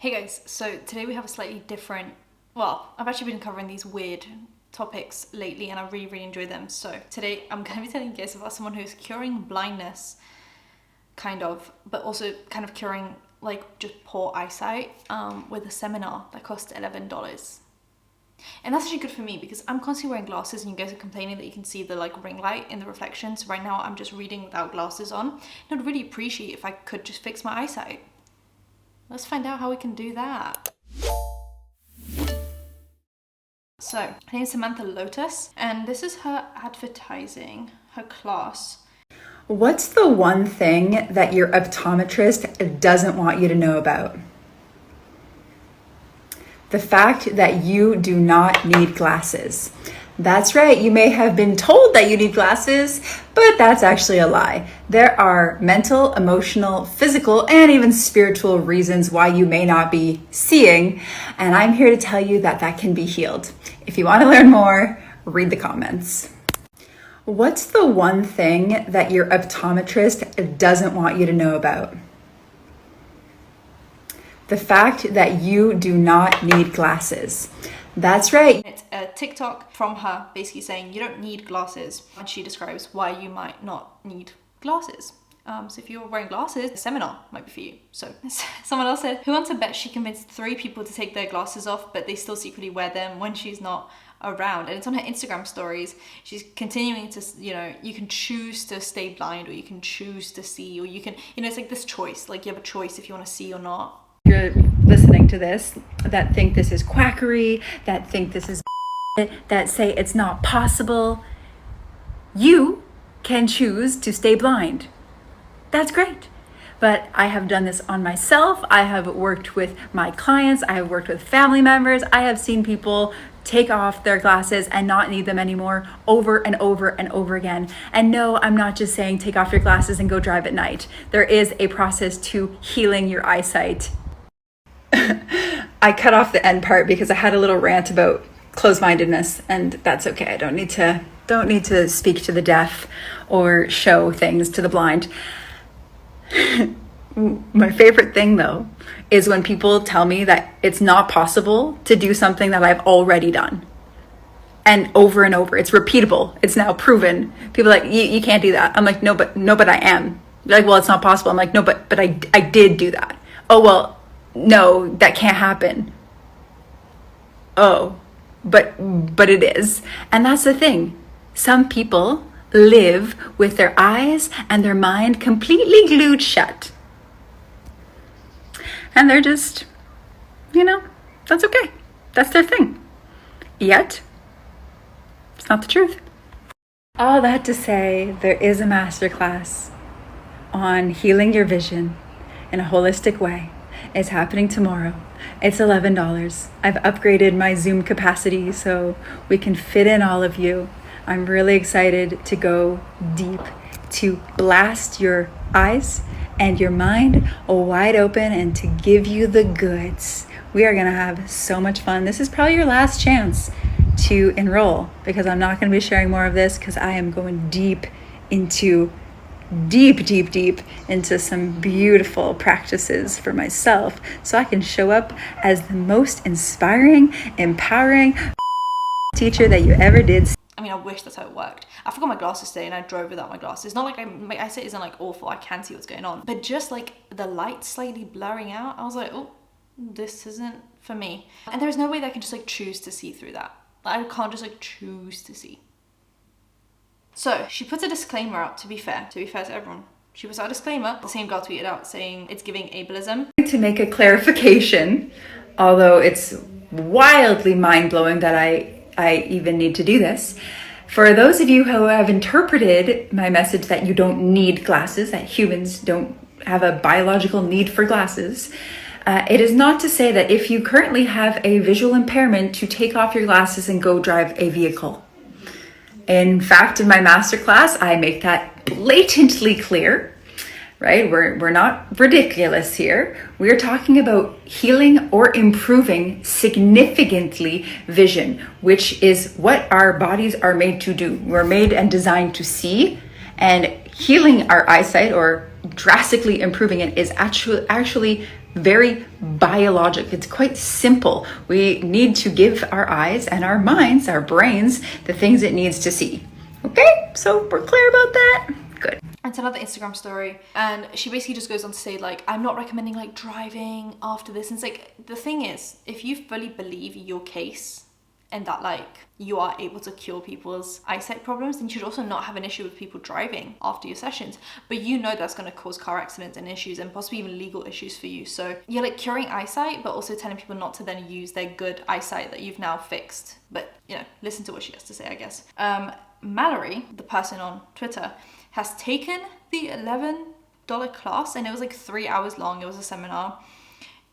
Hey guys, so today we have a slightly different, well, I've actually been covering these weird topics lately and I really enjoy them. So today I'm going to be telling you guys about someone who's curing blindness, kind of, but also kind of curing like just poor eyesight with a seminar that cost $11. And that's actually good for me because I'm constantly wearing glasses and you guys are complaining that you can see the like ring light in the reflection. So right now I'm just reading without glasses on. And I'd really appreciate if I could just fix my eyesight. Let's find out how we can do that. So, her name is Samantha Lotus, and this is her advertising, her class. What's the one thing that your optometrist doesn't want you to know about? The fact that you do not need glasses. That's right, you may have been told that you need glasses, but that's actually a lie. There are mental, emotional, physical, and even spiritual reasons why you may not be seeing, and I'm here to tell you that that can be healed. If you want to learn more, read the comments. What's the one thing that your optometrist doesn't want you to know about? The fact that you do not need glasses. That's right. It's a TikTok from her basically saying you don't need glasses, and she describes why you might not need glasses. So if you're wearing glasses, a seminar might be for you. So someone else said, who wants to bet she convinced 3 people to take their glasses off, but they still secretly wear them when she's not around? And it's on her Instagram stories. She's continuing to, you can choose to stay blind, or you can choose to see, or you can, it's like this choice. Like you have a choice if you want to see or not. You're listening to this, that think this is quackery, that think this is that say it's not possible. You can choose to stay blind. That's great. But I have done this on myself. I have worked with my clients. I have worked with family members. I have seen people take off their glasses and not need them anymore over and over and over again. And no, I'm not just saying take off your glasses and go drive at night. There is a process to healing your eyesight. I cut off the end part because I had a little rant about closed-mindedness, and that's okay. I don't need to speak to the deaf or show things to the blind. My favorite thing though is when people tell me that it's not possible to do something that I've already done, and over. It's repeatable. It's now proven. People are like, you can't do that. I'm like, no, but I am. They're like, well, it's not possible. I'm like, no, but I did do that. Oh, well, no, that can't happen. Oh, but it is. And that's the thing. Some people live with their eyes and their mind completely glued shut. And they're just, that's okay. That's their thing. Yet, it's not the truth. All that to say, there is a masterclass on healing your vision in a holistic way. It's happening tomorrow. It's $11. I've upgraded my Zoom capacity so we can fit in all of you. I'm really excited to go deep, to blast your eyes and your mind wide open and to give you the goods. We are going to have so much fun. This is probably your last chance to enroll, because I'm not going to be sharing more of this because I am going deep into some beautiful practices for myself so I can show up as the most inspiring, empowering teacher that you ever did. I mean, I wish that's how it worked. I forgot my glasses today and I drove without my glasses. Not like my eyesight isn't like awful, I can see what's going on, but just like the light slightly blurring out, I was like, oh, this isn't for me. And there's no way that I can just like choose to see through that. I can't just like choose to see. So she puts a disclaimer out, to be fair to everyone. She puts out a disclaimer. The same girl tweeted out saying it's giving ableism. To make a clarification, although it's wildly mind-blowing that I even need to do this, for those of you who have interpreted my message that you don't need glasses, that humans don't have a biological need for glasses, it is not to say that if you currently have a visual impairment to take off your glasses and go drive a vehicle. In fact, in my masterclass, I make that blatantly clear, right? We're not ridiculous here. We're talking about healing or improving significantly vision, which is what our bodies are made to do. We're made and designed to see, and healing our eyesight or drastically improving it is actually very biologic. It's quite simple. We need to give our eyes and our minds, our brains, the things it needs to see. Okay, so we're clear about that? Good. It's another Instagram story, and she basically just goes on to say, like, I'm not recommending like driving after this. And it's like, the thing is, if you fully believe your case and that like you are able to cure people's eyesight problems, then you should also not have an issue with people driving after your sessions. But you know that's going to cause car accidents and issues and possibly even legal issues for you. So you're like curing eyesight, but also telling people not to then use their good eyesight that you've now fixed. But you know, listen to what she has to say, I guess. Mallory, the person on Twitter, has taken the $11 class, and it was like 3 hours long. It was a seminar,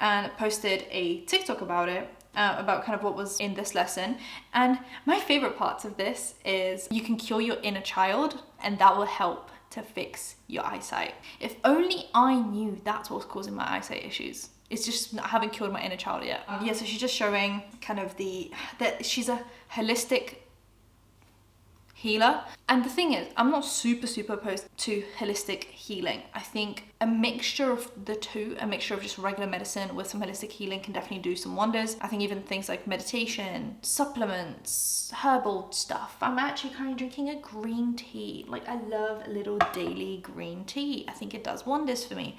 and posted a TikTok about it, about kind of what was in this lesson. And my favorite parts of this is you can cure your inner child, and that will help to fix your eyesight. If only I knew that's what's causing my eyesight issues. It's just I haven't cured my inner child yet. Yeah, so she's just showing kind of that she's a holistic healer. And the thing is, I'm not super opposed to holistic healing. I think a mixture of the two, a mixture of just regular medicine with some holistic healing, can definitely do some wonders. I think even things like meditation, supplements, herbal stuff. I'm actually currently drinking a green tea. Like, I love a little daily green tea. I think it does wonders for me.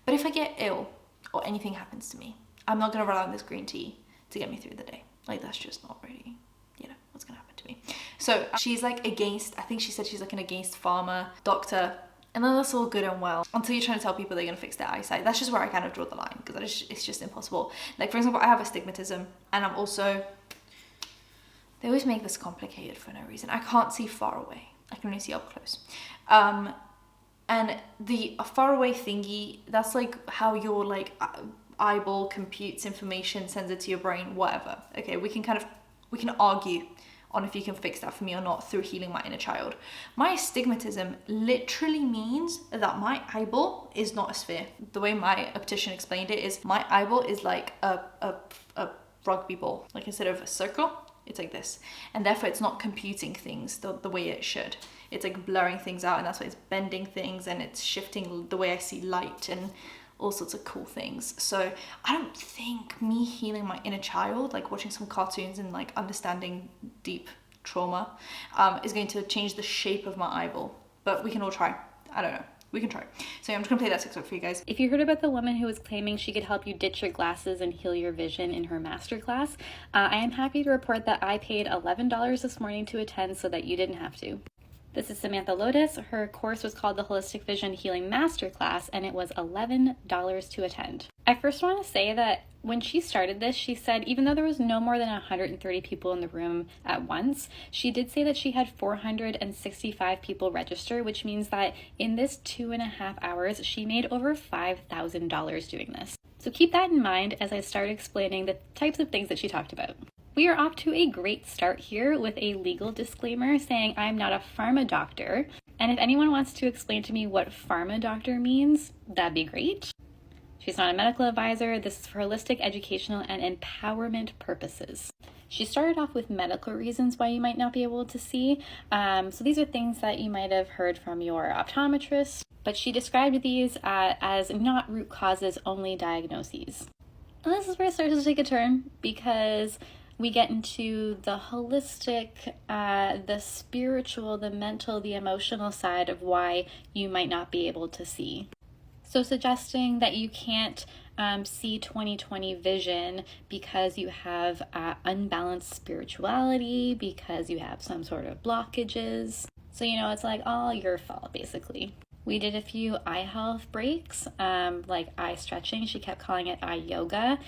But if I get ill or anything happens to me, I'm not going to rely on this green tea to get me through the day. Like, that's just not really, you know, what's going to happen to me. So she's like against, I think she said she's like an against pharma doctor. And then that's all good and well until you're trying to tell people they're going to fix their eyesight. That's just where I kind of draw the line, because it's just impossible. Like, for example, I have astigmatism, and I'm also, they always make this complicated for no reason. I can't see far away. I can only see up close. And the far away thingy, that's like how your like eyeball computes information, sends it to your brain, whatever. Okay, we can argue on if you can fix that for me or not through healing my inner child. My astigmatism literally means that my eyeball is not a sphere. The way my optician explained it is my eyeball is like a rugby ball. Like, instead of a circle, it's like this. And therefore it's not computing things the way it should. It's like blurring things out, and that's why it's bending things, and it's shifting the way I see light and all sorts of cool things. So I don't think me healing my inner child, like watching some cartoons and like understanding deep trauma, is going to change the shape of my eyeball. But we can all try. I don't know. We can try. So I'm just gonna play that TikTok for you guys. If you heard about the woman who was claiming she could help you ditch your glasses and heal your vision in her masterclass, I am happy to report that I paid $11 this morning to attend so that you didn't have to. This is Samantha Lotus. Her course was called the Holistic Vision Healing Masterclass, and it was $11 to attend. I first want to say that when she started this, she said even though there was no more than 130 people in the room at once, she did say that she had 465 people register, which means that in this 2.5 hours, she made over $5,000 doing this. So keep that in mind as I start explaining the types of things that she talked about. We are off to a great start here with a legal disclaimer saying I'm not a pharma doctor. And if anyone wants to explain to me what pharma doctor means, that'd be great. She's not a medical advisor. This is for holistic, educational, and empowerment purposes. She started off with medical reasons why you might not be able to see. So these are things that you might have heard from your optometrist, but she described these as not root causes, only diagnoses. And this is where it starts to take a turn, because we get into the holistic, the spiritual, the mental, the emotional side of why you might not be able to see. So suggesting that you can't see 20/20 vision because you have unbalanced spirituality, because you have some sort of blockages. So, you know, it's like all your fault, basically. We did a few eye health breaks, like eye stretching. She kept calling it eye yoga.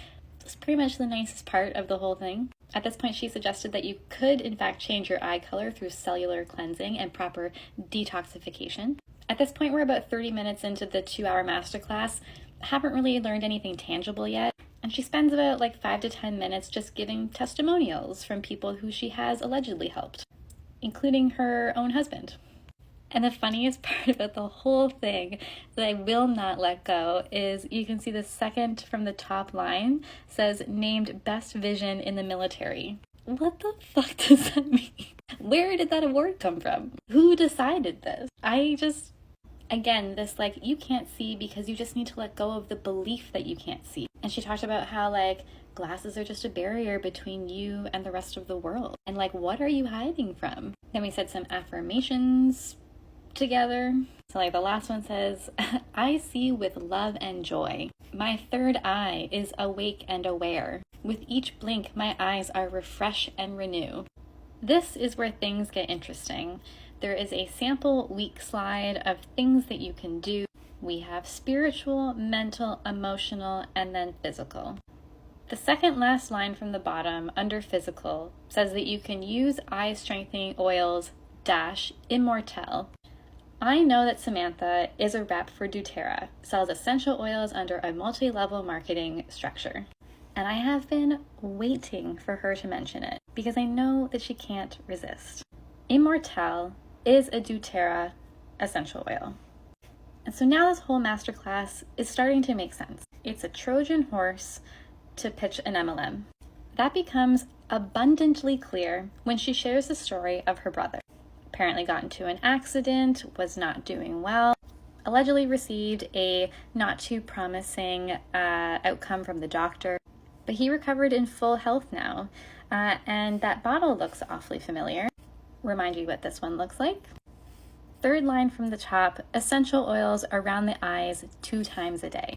It's pretty much the nicest part of the whole thing. At this point, she suggested that you could, in fact, change your eye color through cellular cleansing and proper detoxification. At this point, we're about 30 minutes into the 2-hour masterclass. Haven't really learned anything tangible yet. And she spends about like 5 to 10 minutes just giving testimonials from people who she has allegedly helped, including her own husband. And the funniest part about the whole thing that I will not let go is you can see the second from the top line says named best vision in the military. What the fuck does that mean? Where did that award come from? Who decided this? Again, this like, you can't see because you just need to let go of the belief that you can't see. And she talked about how like glasses are just a barrier between you and the rest of the world. And like, what are you hiding from? Then we said some affirmations together. So like the last one says, I see with love and joy. My third eye is awake and aware. With each blink, my eyes are refresh and renew. This is where things get interesting. There is a sample week slide of things that you can do. We have spiritual, mental, emotional, and then physical. The second last line from the bottom under physical says that you can use eye strengthening oils -Immortelle. I know that Samantha is a rep for doTERRA, sells essential oils under a multi-level marketing structure. And I have been waiting for her to mention it because I know that she can't resist. Immortelle is a doTERRA essential oil. And so now this whole masterclass is starting to make sense. It's a Trojan horse to pitch an MLM. That becomes abundantly clear when she shares the story of her brother. Apparently got into an accident, was not doing well, allegedly received a not too promising outcome from the doctor, but he recovered in full health now, and that bottle looks awfully familiar. Remind you what this one looks like. Third line from the top, essential oils around the eyes 2 times a day,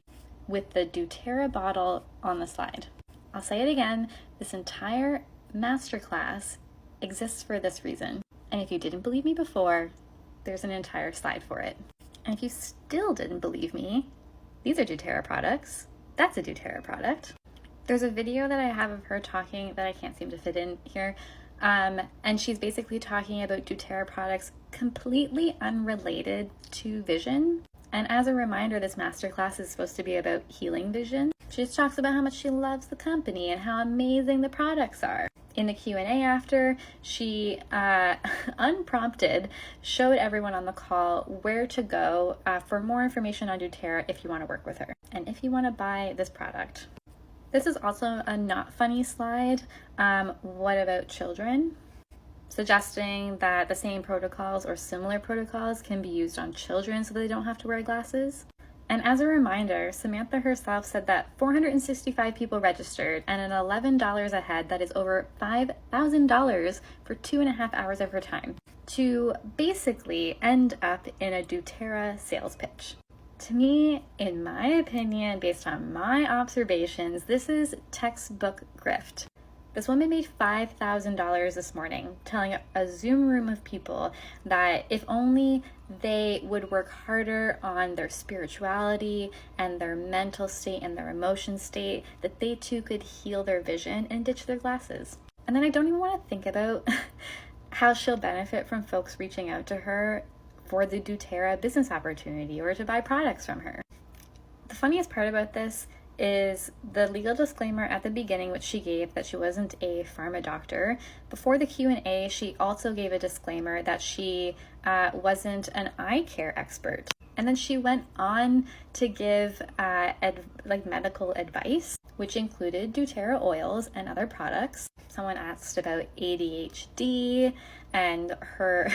with the doTERRA bottle on the slide. I'll say it again, this entire masterclass exists for this reason. And if you didn't believe me before, there's an entire slide for it. And if you still didn't believe me, these are doTERRA products. That's a doTERRA product. There's a video that I have of her talking that I can't seem to fit in here. And she's basically talking about doTERRA products completely unrelated to vision. And as a reminder, this masterclass is supposed to be about healing vision. She just talks about how much she loves the company and how amazing the products are. In the Q&A after, she, unprompted, showed everyone on the call where to go for more information on doTERRA if you want to work with her and if you want to buy this product. This is also a not funny slide. What about children? Suggesting that the same protocols or similar protocols can be used on children so they don't have to wear glasses. And as a reminder, Samantha herself said that 465 people registered and at $11 a head, that is over $5,000 for 2.5 hours of her time to basically end up in a doTERRA sales pitch. To me, in my opinion, based on my observations, this is textbook grift. This woman made $5,000 this morning telling a Zoom room of people that if only they would work harder on their spirituality and their mental state and their emotion state, that they too could heal their vision and ditch their glasses. And then I don't even want to think about how she'll benefit from folks reaching out to her for the doTERRA business opportunity or to buy products from her. The funniest part about this is the legal disclaimer at the beginning, which she gave that she wasn't a pharma doctor. Before the Q&A, she also gave a disclaimer that she wasn't an eye care expert. And then she went on to give medical advice, which included doTERRA oils and other products. Someone asked about ADHD, and her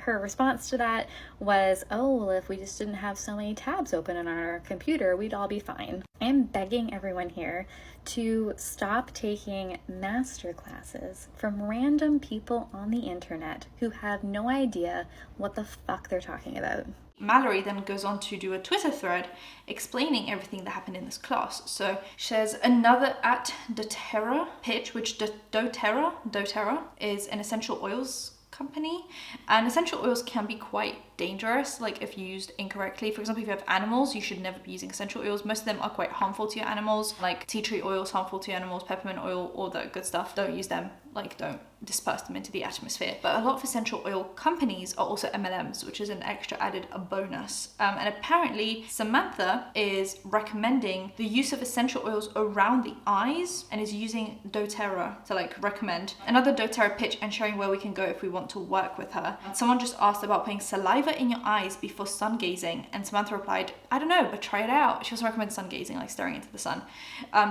response to that was, oh, well, if we just didn't have so many tabs open on our computer, we'd all be fine. I am begging everyone here to stop taking master classes from random people on the internet who have no idea what the fuck they're talking about. Mallory then goes on to do a Twitter thread explaining everything that happened in this class. So she has another at doTERRA pitch, which doTERRA is an essential oils company, and essential oils can be quite dangerous, like if used incorrectly. For example, if you have animals, you should never be using essential oils. Most of them are quite harmful to your animals, like tea tree oil is harmful to your animals, peppermint oil, all that good stuff. Don't use them, like don't disperse them into the atmosphere. But a lot of essential oil companies are also MLMs, which is an extra added bonus. And apparently Samantha is recommending the use of essential oils around the eyes and is using doTERRA to like recommend another doTERRA pitch and showing where we can go if we want to work with her. Someone just asked about putting saliva in your eyes before sun gazing, and Samantha replied, I don't know, but try it out. She also recommends sun gazing, like staring into the sun.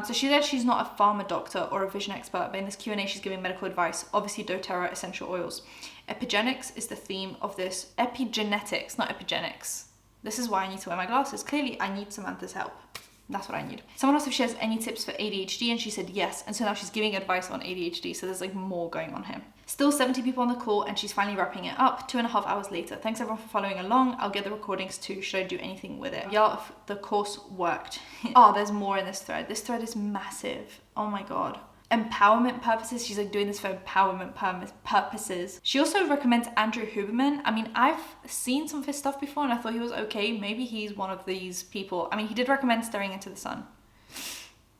So she said she's not a pharma doctor or a vision expert, but in this Q&A she's giving medical advice. Obviously doTERRA essential oils. Epigenetics is the theme of this. Epigenetics, not epigenics. This is why I need to wear my glasses. Clearly, I need Samantha's help. That's what I need. Someone asked if she has any tips for ADHD, and she said yes. And so now she's giving advice on ADHD. So there's like more going on here. Still 70 people on the call, and she's finally wrapping it up 2.5 hours later. Thanks everyone for following along. I'll get the recordings too. Should I do anything with it? Yeah, the course worked. Oh, there's more in this thread. This thread is massive. Oh my God. Empowerment purposes. She's like doing this for empowerment purposes. She also recommends Andrew Huberman. I mean, I've seen some of his stuff before and I thought he was okay. Maybe he's one of these people. I mean, he did recommend Staring into the Sun.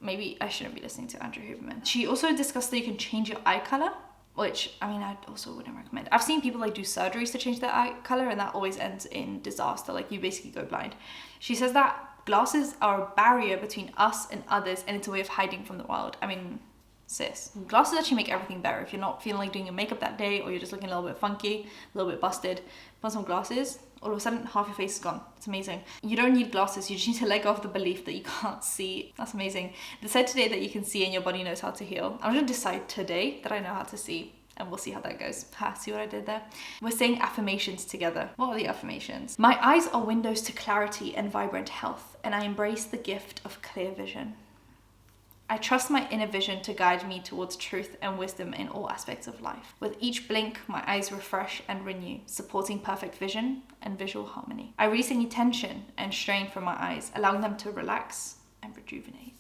Maybe I shouldn't be listening to Andrew Huberman. She also discussed that you can change your eye color, which I mean, I also wouldn't recommend. I've seen people like do surgeries to change their eye color and that always ends in disaster. Like you basically go blind. She says that glasses are a barrier between us and others and it's a way of hiding from the world. I mean, sis, glasses actually make everything better. If you're not feeling like doing your makeup that day or you're just looking a little bit funky, a little bit busted, put on some glasses, all of a sudden half your face is gone. It's amazing. You don't need glasses, you just need to let go of the belief that you can't see. That's amazing. They said today that you can see and your body knows how to heal. I'm gonna decide today that I know how to see and we'll see how that goes. See what I did there? We're saying affirmations together. What are the affirmations? My eyes are windows to clarity and vibrant health, and I embrace the gift of clear vision. I trust my inner vision to guide me towards truth and wisdom in all aspects of life. With each blink, my eyes refresh and renew, supporting perfect vision and visual harmony. I release any tension and strain from my eyes, allowing them to relax and rejuvenate.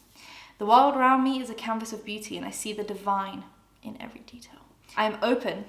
The world around me is a canvas of beauty, and I see the divine in every detail. I am open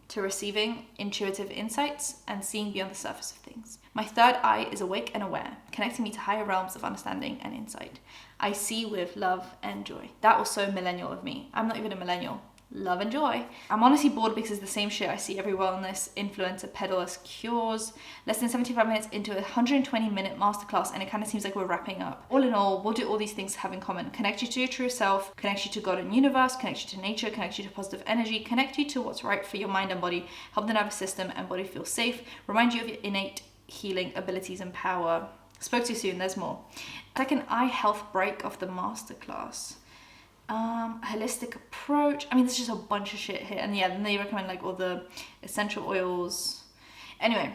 to receiving intuitive insights and seeing beyond the surface of things. My third eye is awake and aware, connecting me to higher realms of understanding and insight. I see with love and joy. That was so millennial of me. I'm not even a millennial. Love and joy. I'm honestly bored because it's the same shit I see every wellness influencer peddle as cures. Less than 75 minutes into a 120-minute masterclass, and it kind of seems like we're wrapping up. All in all, what do all these things have in common? Connect you to your true self, connect you to God and universe, connect you to nature, connect you to positive energy, connect you to what's right for your mind and body, help the nervous system and body feel safe, remind you of your innate healing abilities and power. Spoke too soon, there's more. Second eye health break of the masterclass. Holistic approach. I mean, there's just a bunch of shit here. And yeah, then they recommend like all the essential oils. Anyway,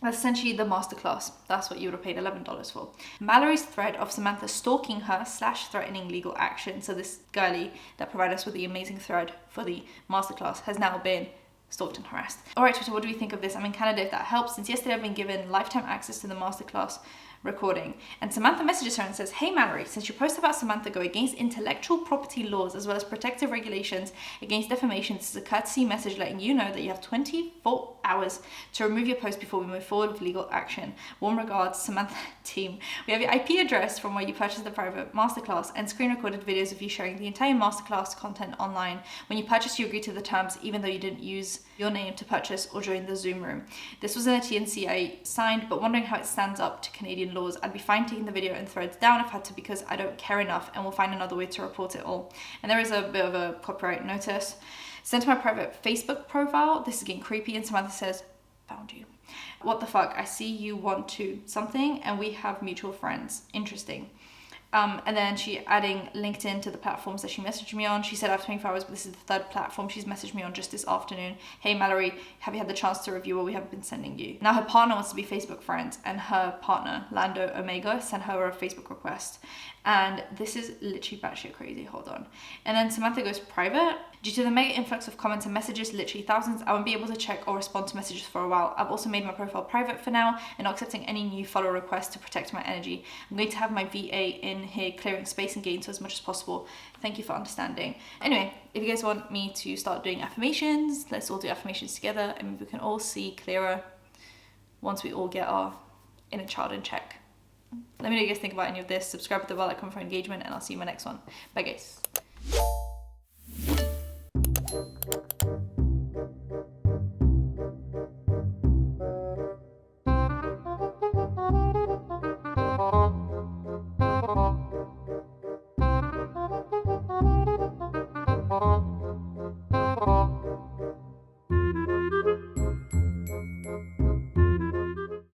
that's essentially the masterclass. That's what you would have paid $11 for. Mallory's thread of Samantha stalking her / threatening legal action. So this girlie that provided us with the amazing thread for the masterclass has now been stalked and harassed. All right, Twitter, what do we think of this? I'm in Canada, if that helps. Since yesterday, I've been given lifetime access to the masterclass recording. And Samantha messages her and says, "Hey Mallory, since your posts about Samantha go against intellectual property laws as well as protective regulations against defamation, this is a courtesy message letting you know that you have 24 hours to remove your post before we move forward with legal action. Warm regards, Samantha team. We have your IP address from where you purchased the private masterclass and screen recorded videos of you sharing the entire masterclass content online. When you purchased, you agreed to the terms even though you didn't use your name to purchase or join the Zoom room. This was in a TNC I signed, but wondering how it stands up to Canadian laws. I'd be fine taking the video and threads down if I had to because I don't care enough, and we'll find another way to report it all." And there is a bit of a copyright notice. Sent to my private Facebook profile. This is getting creepy, and Samantha says, "Found you. What the fuck? I see you want to something and we have mutual friends. Interesting." And then she adding LinkedIn to the platforms that she messaged me on. She said I have 24 hours, but this is the third platform she's messaged me on just this afternoon. "Hey Mallory, have you had the chance to review what we have been sending you?" Now her partner wants to be Facebook friends, and her partner, Lando Omega, sent her a Facebook request. And this is literally batshit crazy. Hold on. And then Samantha goes private. "Due to the mega influx of comments and messages, literally thousands, I won't be able to check or respond to messages for a while. I've also made my profile private for now and not accepting any new follow requests to protect my energy. I'm going to have my VA in here clearing space and gain so as much as possible. Thank you for understanding." Anyway, if you guys want me to start doing affirmations, let's all do affirmations together, and maybe we can all see clearer once we all get our inner child in check. Let me know what you guys think about any of this. Subscribe to the bell icon for engagement, and I'll see you in my next one. Bye guys.